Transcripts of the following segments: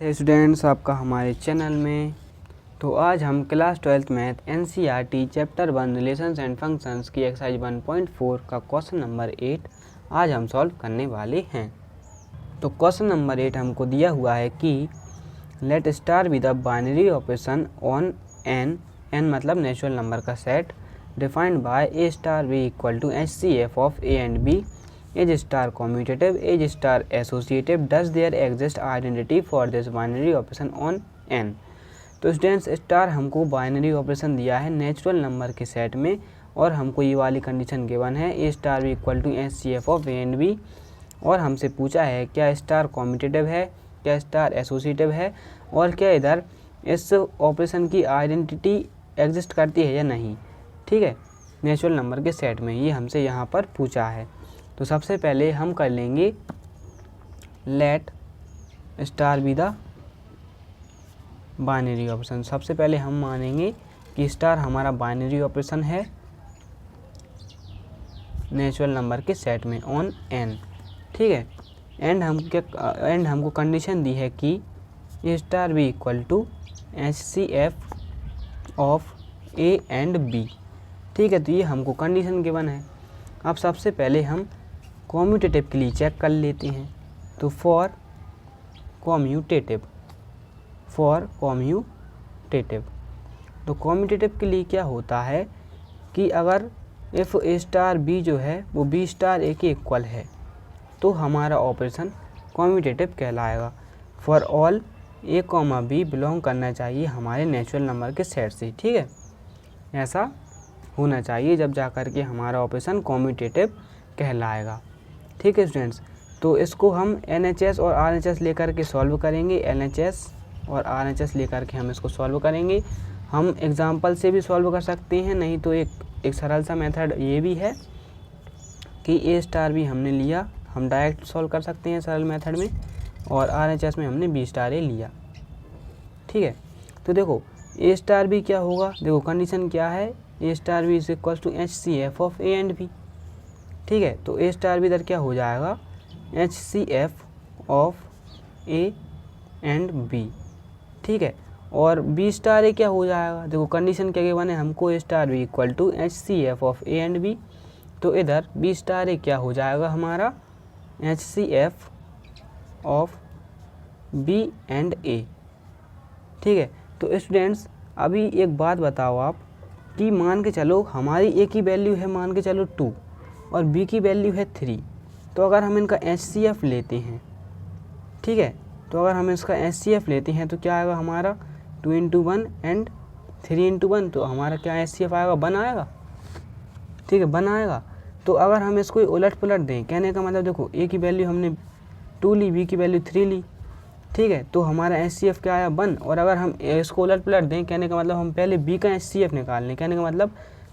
Students, आपका हमारे channel में। तो आज हम class 12th math NCERT chapter 1 relations and functions की एक्सरसाइज 1.4 का क्वेश्चन नंबर 8 आज हम सॉल्व करने वाले हैं। तो क्वेश्चन नंबर 8 हमको दिया हुआ है कि let star with a binary operation on N मतलब नेचुरल नंबर का set defined by A star B equal to HCF of A and B is star commutative, is star associative, does there exist identity for this binary operation on n। तो students, star हमको binary operation दिया है natural number के set में और हमको ये वाली कंडीशन गिवन है A star B equal to HCF of A and B, और हमसे पूछा है क्या स्टार कॉम्यूटेटिव है, क्या स्टार एसोसिएटिव है, और क्या इधर इस ऑपरेशन की आइडेंटिटी एग्जिस्ट करती है या नहीं। ठीक है, नेचुरल नंबर के सेट में ये हमसे यहाँ पर पूछा है। तो सबसे पहले हम कर लेंगे let star B the binary operation. सबसे पहले हम मानेंगे कि स्टार हमारा बाइनरी ऑपरेशन है नेचुरल नंबर के सेट में ऑन एन। ठीक है, एंड हमको कंडीशन दी है कि A star B equal to HCF of A and B. ठीक है, तो ये हमको कंडीशन गिवन है। अब सबसे पहले हम कॉम्यूटेटिव के लिए चेक कर लेते हैं। तो फॉर कॉम्यूटेटिव तो कॉम्यूटेटिव के लिए क्या होता है कि अगर इफ़ ए स्टार बी जो है वो बी स्टार ए के इक्वल है तो हमारा ऑपरेशन कॉम्यूटेटिव कहलाएगा। For all A comma B belong करना चाहिए हमारे नेचुरल नंबर के सेट से। ठीक है, ऐसा होना चाहिए जब जा कर के हमारा ऑपरेशन कॉम्यूटेटिव कहलाएगा। ठीक है स्टूडेंट्स, तो इसको हम NHS और RHS लेकर के सॉल्व करेंगे। NHS और RHS लेकर के हम इसको सॉल्व करेंगे। हम एग्जांपल से भी सॉल्व कर सकते हैं, नहीं तो एक सरल सा मेथड ये भी है कि ए स्टार भी हमने लिया, हम डायरेक्ट सॉल्व कर सकते हैं सरल मेथड में, और RHS में हमने बी स्टार ए लिया। ठीक है, तो देखो ए स्टार बी क्या होगा, देखो कंडीशन क्या है, A star B is equal to HCF of A and B. ठीक है, तो ए स्टार बी इधर क्या हो जाएगा HCF of A and B. ठीक है, और बी स्टार ए क्या हो जाएगा, देखो कंडीशन क्या गिवन है हमको A star B equal to HCF of A and B, तो इधर बी स्टार ए क्या हो जाएगा हमारा HCF ऑफ बी एंड ए। ठीक है, तो स्टूडेंट्स अभी एक बात बताओ आप कि मान के चलो हमारी ए की वैल्यू है मान के चलो 2 और बी की वैल्यू है 3, तो अगर हम इनका HCF लेते हैं, ठीक है, तो अगर हम इसका HCF लेते हैं तो क्या आएगा हमारा 2 × 1 एंड 3 × 1, तो हमारा क्या HCF आएगा 1 आएगा। ठीक है, 1 आएगा। तो अगर हम इसको उलट पुलट दें, कहने का मतलब देखो ए की वैल्यू हमने 2 ली, बी की वैल्यू 3 ली। ठीक है, तो हमारा HCF क्या आया 1, और अगर हम इसको उलट पुलट दें, कहने का मतलब हम पहले बी का HCF निकाल लें, कहने का मतलब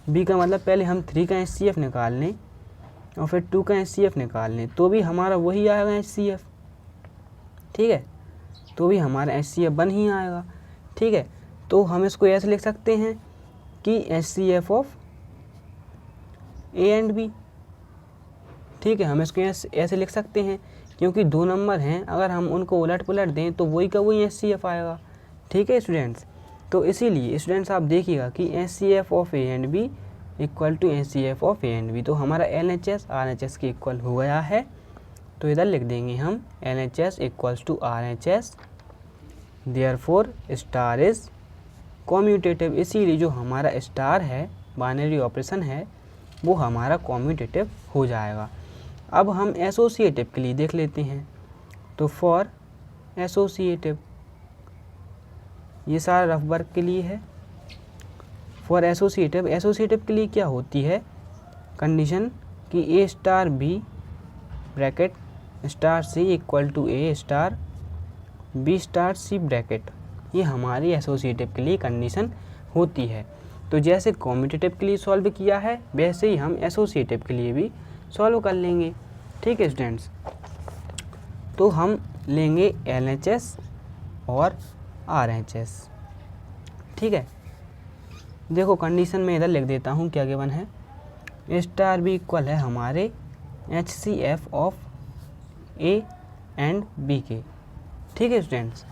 बी का मतलब पहले हम 3 का HCF निकाल लें और फिर 2 का HCF निकाल लें, तो भी हमारा वही आएगा HCF। ठीक है, तो भी हमारा HCF 1 ही आएगा। ठीक है, तो हम इसको ऐसे लिख सकते हैं कि HCF of A and B. ठीक है, हम इसको ऐसे लिख सकते हैं क्योंकि 2 नंबर हैं, अगर हम उनको उलट पुलट दें तो वही का वही HCF आएगा। ठीक है स्टूडेंट्स, तो इसीलिए स्टूडेंट्स आप देखिएगा कि HCF of A and B equal to HCF of A and B, तो हमारा LHS RHS के इक्वल हो गया है। तो इधर लिख देंगे हम LHS equals to RHS, therefore star is commutative. इसीलिए जो हमारा स्टार है बाइनरी ऑपरेशन है वो हमारा कॉम्यूटेटिव हो जाएगा। अब हम एसोसिएटिव के लिए देख लेते हैं। तो फॉर एसोसिएटिव, ये सारा रफ वर्क के लिए है। फॉर एसोसिएटिव के लिए क्या होती है कंडीशन कि A star B bracket star C equal to A star B star C bracket, ये हमारी एसोसिएटिव के लिए कंडीशन होती है। तो जैसे कॉम्यूटेटिव के लिए सॉल्व किया है वैसे ही हम एसोसिएटिव के लिए भी सॉल्व कर लेंगे। ठीक है स्टूडेंट्स, तो हम लेंगे LHS और RHS। ठीक है, देखो कंडीशन में इधर लिख देता हूँ क्या गिवन है, ए स्टार बी इक्वल है हमारे HCF of A and B के। ठीक है स्टूडेंट्स,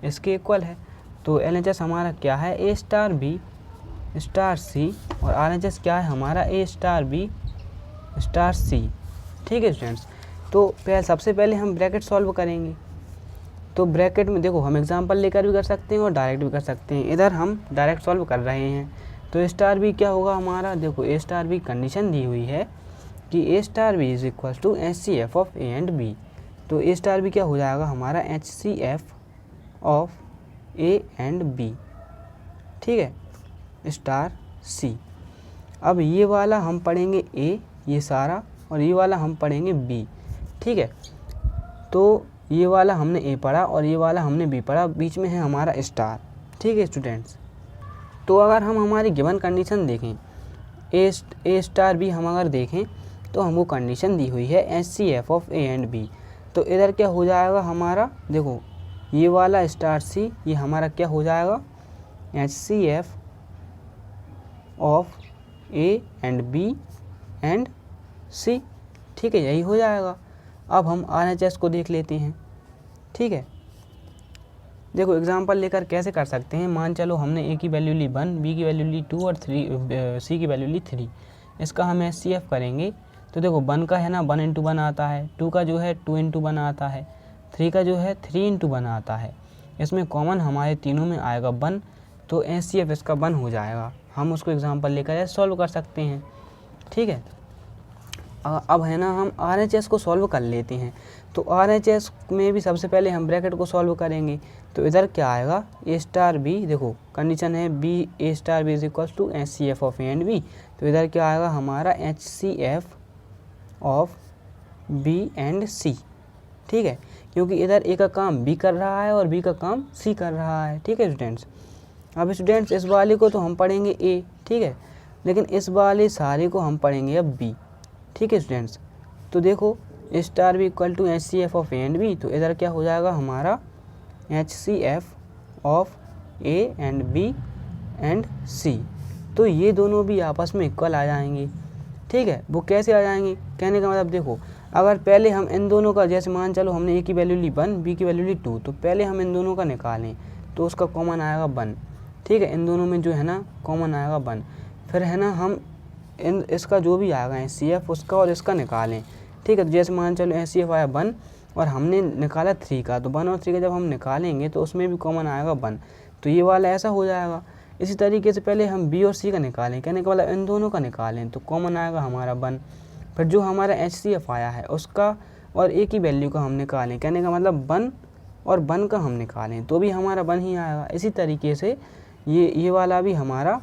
इसके इक्वल है। तो LHS हमारा क्या है, A star B star C, और RHS क्या है हमारा A star B star C। ठीक है स्टूडेंट्स, तो सबसे पहले हम ब्रैकेट सॉल्व करेंगे। तो ब्रैकेट में देखो हम एग्जांपल लेकर भी कर सकते हैं और डायरेक्ट भी कर सकते हैं। इधर हम डायरेक्ट सॉल्व कर रहे हैं। तो A स्टार B क्या होगा हमारा, देखो A स्टार B कंडीशन दी हुई है कि A star B is equal to HCF of A and B। तो A स्टार B क्या हो जाएगा हमारा HCF of A and B, ठीक है, स्टार C। अब ये वाला हम पढ़ेंगे A, ये सारा, और ये वाला हम पढ़ेंगे B, ठीक है। तो ये वाला हमने A पढ़ा और ये वाला हमने B पढ़ा, बीच में है हमारा स्टार, ठीक है स्टूडेंट्स। तो अगर हम हमारी गिवन कंडीशन देखें, A स्टार B हम अगर देखें तो हमको कंडीशन दी हुई है HCF of A and B। तो इधर क्या हो जाएगा हमारा, देखो ये वाला स्टार C, ये हमारा क्या हो जाएगा HCF of A and B and C, ठीक है, यही हो जाएगा। अब हम RHS को देख लेते हैं, ठीक है। देखो एग्जांपल लेकर कैसे कर सकते हैं। मान चलो हमने A की वैल्यू ली 1, B की वैल्यू ली 2 और C की वैल्यू ली 3। इसका हम HCF करेंगे तो देखो 1 का है ना 1 इंटू 1 आता है, 2 का जो है 2 इंटू 1 आता है, 3 का जो है 3 इंटू 1 आता है। इसमें कॉमन हमारे तीनों में आएगा 1, तो HCF इसका 1 हो जाएगा। हम उसको एग्जाम्पल लेकर सॉल्व कर सकते हैं, ठीक है। अब है ना हम RHS को सॉल्व कर लेते हैं। तो RHS में भी सबसे पहले हम ब्रैकेट को सॉल्व करेंगे। तो इधर क्या आएगा A स्टार B, देखो कंडीशन है A star B is equal to HCF of A and B। तो इधर क्या आएगा हमारा HCF of B and C, ठीक है, क्योंकि इधर A का काम B कर रहा है और B का काम C कर रहा है, ठीक है स्टूडेंट्स। अब स्टूडेंट्स इस वाले को तो हम पढ़ेंगे A, ठीक है, लेकिन इस वाले सारे को हम पढ़ेंगे अब B, ठीक है स्टूडेंट्स। तो देखो A star B equal to HCF of A and B, तो इधर क्या हो जाएगा हमारा HCF of A and B and C। तो ये दोनों भी आपस में इक्वल आ जाएंगे, ठीक है। वो कैसे आ जाएंगे, कहने का मतलब देखो अगर पहले हम इन दोनों का, जैसे मान चलो हमने A की वैल्यू ली 1, B की वैल्यू ली 2, तो पहले हम इन दोनों का निकालें तो उसका कॉमन आएगा 1, ठीक है। इन दोनों में जो है ना कॉमन आएगा 1, फिर है ना हम इसका जो भी आएगा HCF उसका और इसका निकालें, ठीक है। तो जैसे मान चलो HCF आया 1 और हमने निकाला 3 का, तो 1 और 3 का जब हम निकालेंगे तो उसमें भी कॉमन आएगा 1, तो ये वाला ऐसा हो जाएगा। इसी तरीके से पहले हम B और C का निकालें, कहने का मतलब इन दोनों का निकालें तो कॉमन आएगा हमारा 1, फिर जो हमारा HCF आया है उसका और A की वैल्यू का हम निकालें, कहने का मतलब 1 और 1 का हम निकालें तो भी हमारा 1 ही आएगा। इसी तरीके से ये वाला भी हमारा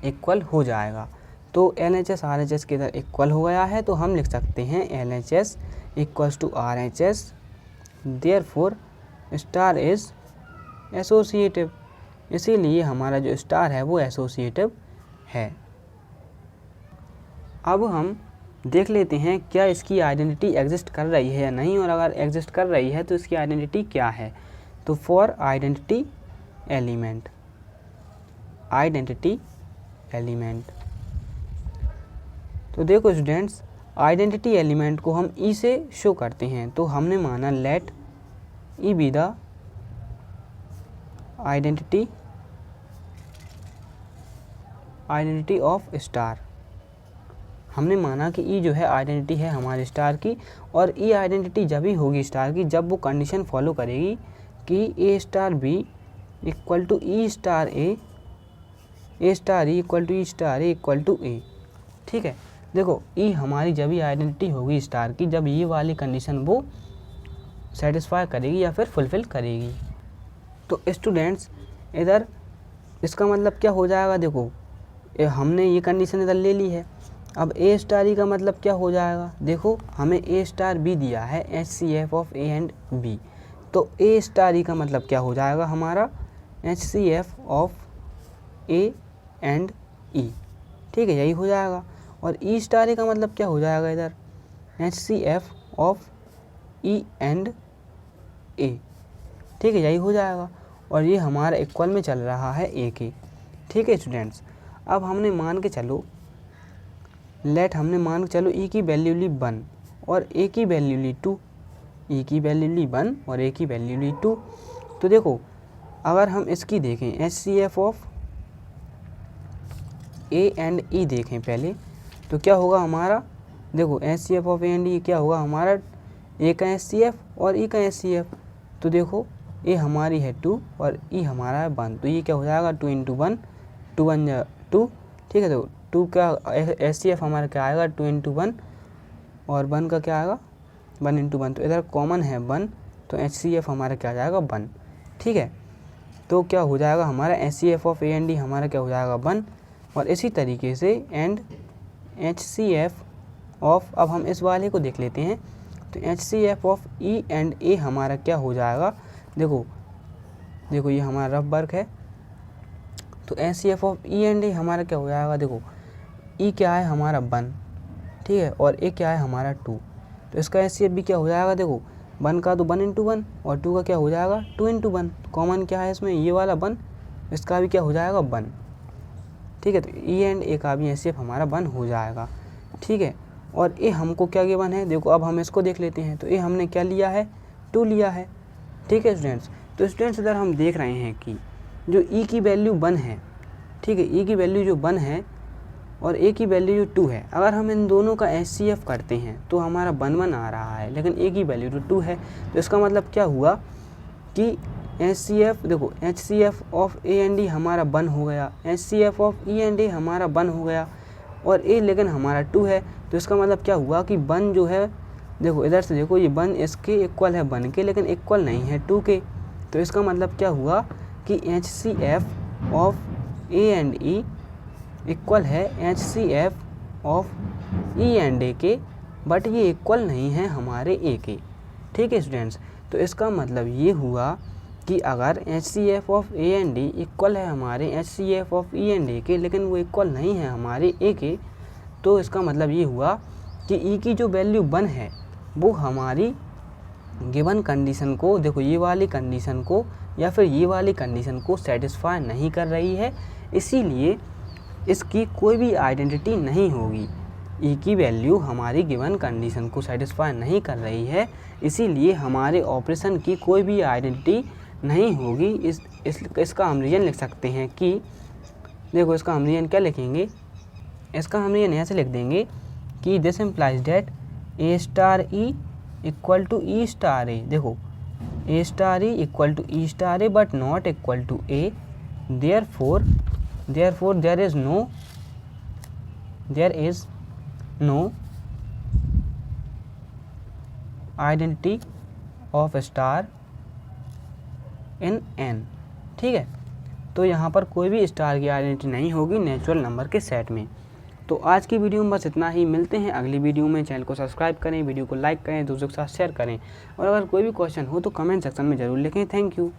इक्वल हो जाएगा। तो LHS RHS के इधर इक्वल हो गया है, तो हम लिख सकते हैं LHS equals to RHS, therefore star is associative. इसीलिए हमारा जो स्टार है वो एसोसिएटिव है। अब हम देख लेते हैं क्या इसकी आइडेंटिटी एग्जिस्ट कर रही है या नहीं, और अगर एग्जिस्ट कर रही है तो इसकी आइडेंटिटी क्या है। तो for identity element, identity element, तो देखो स्टूडेंट्स आइडेंटिटी एलिमेंट को हम ई से शो करते हैं। तो हमने माना let E be the identity of star. हमने माना कि ई जो है आइडेंटिटी है हमारे स्टार की, और ई आइडेंटिटी जब ही होगी स्टार की जब वो कंडीशन फॉलो करेगी कि A star B equal to E star A star E equal to E star A equal to A, ठीक है। देखो ई हमारी जब ही आइडेंटिटी होगी स्टार की जब ये वाली कंडीशन वो सेटिस्फाई करेगी या फिर फुलफिल करेगी। तो स्टूडेंट्स इधर इसका मतलब क्या हो जाएगा, देखो हमने ये कंडीशन इधर ले ली है। अब ए स्टार ई का मतलब क्या हो जाएगा, देखो हमें ए स्टार बी दिया है HCF of A and B, तो ए स्टार ई का मतलब क्या हो जाएगा हमारा HCF of A and E, ठीक है, यही हो जाएगा। और ई स्टार ए का मतलब क्या हो जाएगा इधर HCF of E and A, ठीक है, यही हो जाएगा। और ये हमारा इक्वल में चल रहा है A के, ठीक है स्टूडेंट्स। अब हमने मान के चलो हमने मान के चलो E की वैल्यू ली 1 और A की वैल्यू ली 2, E की वैल्यू ली 1 और A की वैल्यू ली 2। तो देखो अगर हम इसकी देखें HCF of A and E देखें पहले, तो क्या होगा हमारा, देखो HCF of A and E क्या होगा हमारा, A का HCF और E का HCF। तो देखो A हमारी है 2 और E हमारा है 1, तो ये क्या हो जाएगा 2 × 1, 2 1 जा 2, ठीक है। तो 2 का HCF हमारा क्या आएगा 2 × 1 और 1 का क्या आएगा 1 × 1, तो इधर कॉमन है 1, तो HCF हमारा क्या आ जाएगा 1, ठीक है। तो क्या हो जाएगा हमारा HCF of A and E हमारा क्या हो जाएगा 1, और इसी तरीके से एंड HCF ऑफ, अब हम इस वाले को देख लेते हैं, तो HCF of E and A हमारा क्या हो जाएगा, देखो ये हमारा रफ वर्क है, तो HCF of E and A हमारा क्या हो जाएगा, देखो E क्या है हमारा 1, ठीक है, और A क्या है हमारा 2, तो इसका HCF भी क्या हो जाएगा, देखो 1 का तो 1 × 1 और 2 का क्या हो जाएगा 2 × 1, कॉमन क्या है इसमें ये वाला 1, इसका भी क्या हो जाएगा 1, ठीक है। तो E एंड A का भी HCF हमारा 1 हो जाएगा, ठीक है। और A हमको क्या गिवन है, देखो अब हम इसको देख लेते हैं, तो A हमने क्या लिया है 2 लिया है, ठीक है स्टूडेंट्स। तो स्टूडेंट्स इधर हम देख रहे हैं कि जो E की वैल्यू 1 है, ठीक है, E की वैल्यू जो 1 है और A की वैल्यू जो 2 है, अगर हम इन दोनों का HCF करते हैं तो हमारा 1 1 आ रहा है, लेकिन A की वैल्यू तो 2 है, तो इसका मतलब क्या हुआ कि HCF, देखो HCF of A and D हमारा 1 हो गया, HCF of E and A हमारा 1 हो गया, और A लेकिन हमारा 2 है, तो इसका मतलब क्या हुआ कि 1 जो है, देखो इधर से देखो ये 1 इसके इक्वल है 1 के, लेकिन इक्वल नहीं है 2 के, तो इसका मतलब क्या हुआ कि HCF of A and E equal है HCF of E and A के, बट ये इक्वल नहीं है हमारे A के, ठीक है स्टूडेंट्स। तो इसका मतलब ये हुआ कि अगर HCF of A and D equal है हमारे HCF of E and A के, लेकिन वो इक्वल नहीं है हमारे A के, तो इसका मतलब ये हुआ कि E की जो वैल्यू 1 है वो हमारी गिवन कंडीशन को, देखो ये वाली कंडीशन को या फिर ये वाली कंडीशन को सेटिस्फाई नहीं कर रही है, इसीलिए इसकी कोई भी आइडेंटिटी नहीं होगी। E की वैल्यू हमारी गिवन कंडीशन को सेटिस्फाई नहीं कर रही है, इसीलिए हमारे ऑपरेशन की कोई भी आइडेंटिटी नहीं होगी। इसका हम रीजन लिख सकते हैं कि, देखो इसका हम रीजन क्या लिखेंगे, इसका हम रीजन ऐसे लिख देंगे कि this implies that A star E equal to E star A, देखो A star E equal to E star A but not equal to A, therefore there is no identity of star in N, ठीक है। तो यहाँ पर कोई भी star की identity नहीं होगी नेचुरल नंबर के सेट में। तो आज की वीडियो में बस इतना ही, मिलते हैं अगली वीडियो में। चैनल को सब्सक्राइब करें, वीडियो को लाइक करें, दूसरों के साथ शेयर करें, और अगर कोई भी क्वेश्चन हो तो कमेंट सेक्शन में ज़रूर लिखें। Thank you.